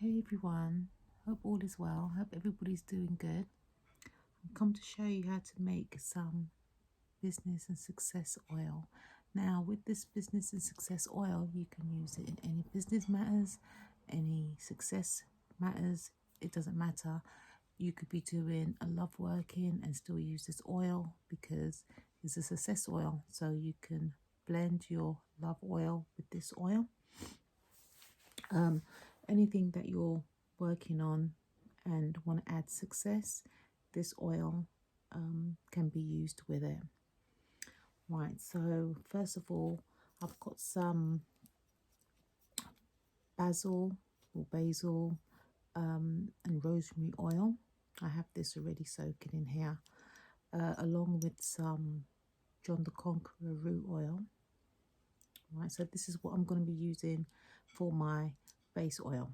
Hey everyone, hope all is well. Hope everybody's doing good. I've come to show you how to make some business and success oil. Now with this business and success oil, you can use it in any business matters, any success matters, it doesn't matter. You could be doing a love working and still use this oil because it's a success oil, so you can blend your love oil with this oil. Anything that you're working on and want to add success, this oil can be used with it. Right, so first of all, I've got some basil and rosemary oil. I have this already soaking in here, along with some John the Conqueror root oil. Right, so this is what I'm going to be using for my base oil,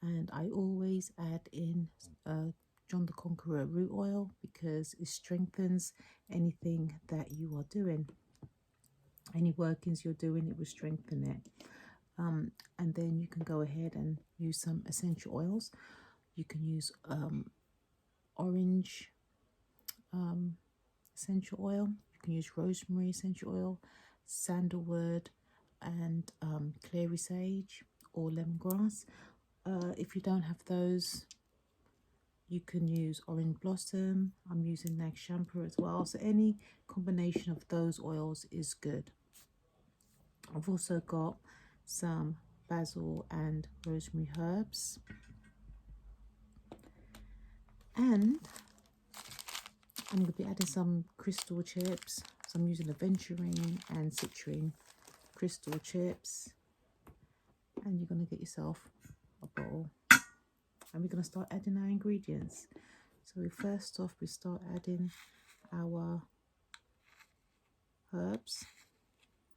and I always add in John the Conqueror root oil because it strengthens anything that you are doing. Any workings you're doing, it will strengthen it. And then you can go ahead and use some essential oils. You can use orange essential oil. You can use rosemary essential oil, sandalwood, and clary sage or lemongrass. If you don't have those, you can use orange blossom. I'm using nag shampoo as well. So any combination of those oils is good. I've also got some basil and rosemary herbs. And I'm going to be adding some crystal chips. So I'm using aventurine and citrine crystal chips. And you're going to get yourself a bowl. And we're going to start adding our ingredients. So first off, we start adding our herbs,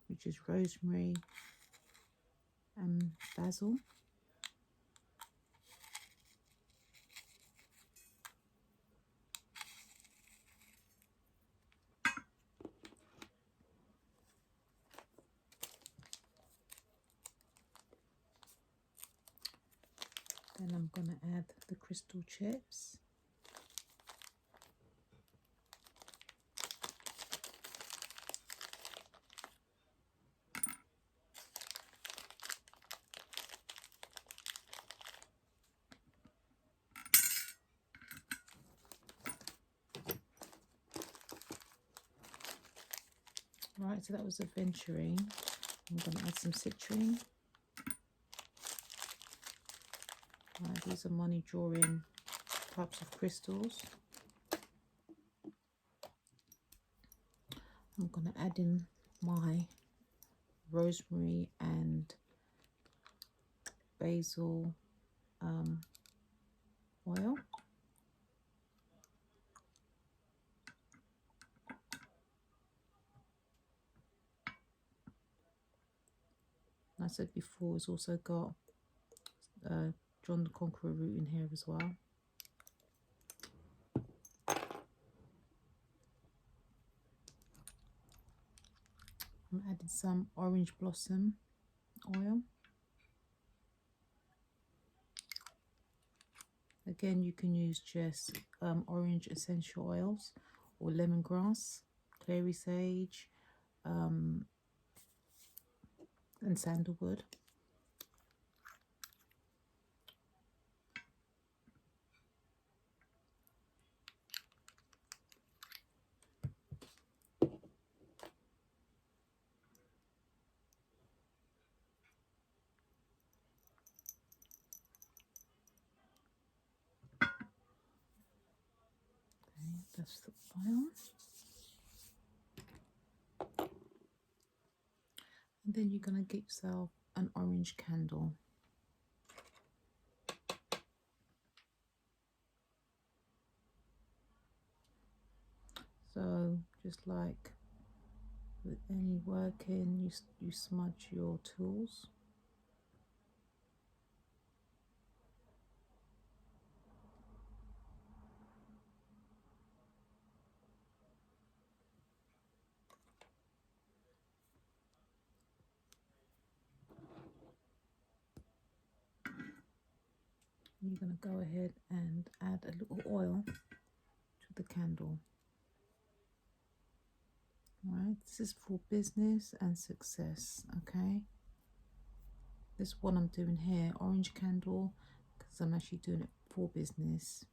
which is rosemary and basil. Then I'm going to add the crystal chips. Right, so that was aventurine. I'm going to add some citrine. Right, these are money drawing types of crystals. I'm going to add in my rosemary and basil oil. I said before, it's also got John the Conqueror root in here as well. I'm adding some orange blossom oil. Again, you can use just orange essential oils or lemongrass, clary sage, and sandalwood. That's the oil. And then you're going to get yourself an orange candle. So just like with any working, you smudge your tools. you're going to go ahead and add a little oil to the candle. Right, this is for business and success. Okay, this one I'm doing here, orange candle, because I'm actually doing it for business.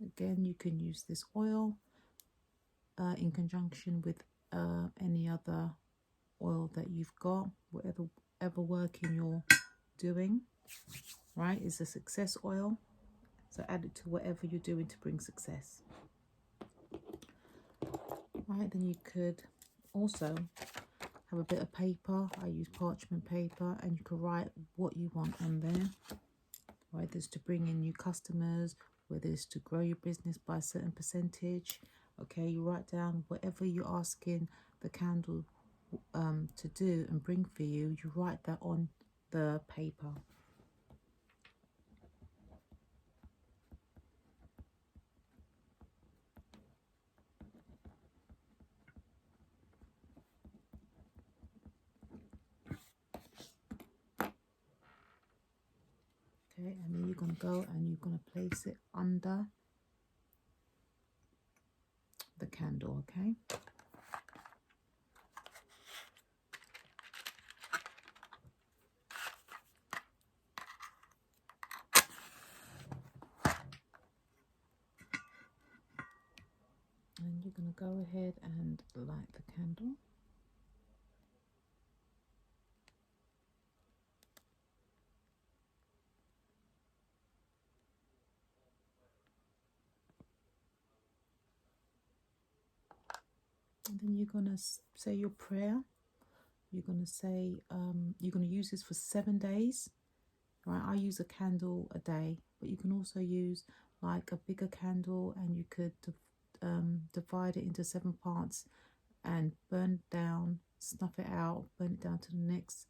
Again, you can use this oil in conjunction with any other oil that you've got, whatever working you're doing. Right, is a success oil, so add it to whatever you're doing to bring success. Right, then you could also have a bit of paper. I use parchment paper, and you can write what you want on there. Right, there's to bring in new customers, whether it's to grow your business by a certain percentage. Okay, you write down whatever you're asking the candle to do and bring for you. You write that on the paper. Okay, and then you're going to go and you're going to place it under the candle. Okay, and you're going to go ahead and light the candle. And then you're going to say your prayer. You're going to say, you're going to use this for 7 days. Right, I use a candle a day, but you can also use like a bigger candle, and you could divide it into 7 parts and burn it down, snuff it out, burn it down to the next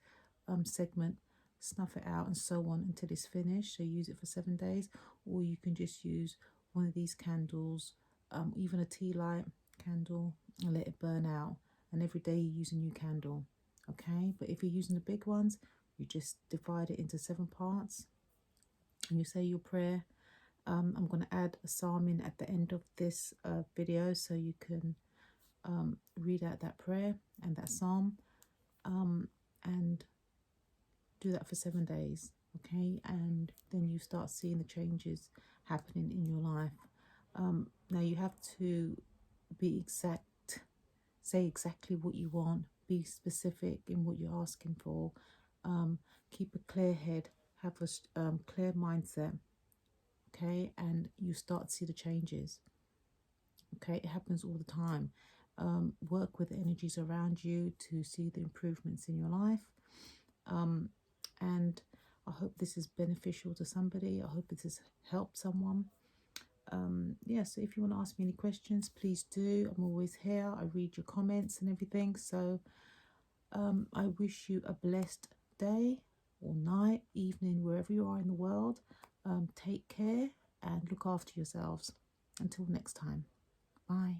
segment, snuff it out, and so on until it's finished. So use it for 7 days, or you can just use one of these candles, even a tea light candle, and let it burn out. And every day you use a new candle. Okay, but if you're using the big ones, you just divide it into 7 parts, and you say your prayer. I'm going to add a psalm in at the end of this video, so you can read out that prayer and that psalm, and do that for 7 days. Okay, and then you start seeing the changes happening in your life. Now you have to be exact, say exactly what you want, be specific in what you're asking for. Keep a clear head, have a clear mindset. Okay, and you start to see the changes. Okay, it happens all the time. Work with the energies around you to see the improvements in your life. And I hope this is beneficial to somebody. I hope this has helped someone. Yeah, so if you want to ask me any questions, please do. I'm always here. I read your comments and everything. So I wish you a blessed day or night, evening, wherever you are in the world. Take care and look after yourselves. Until next time. Bye.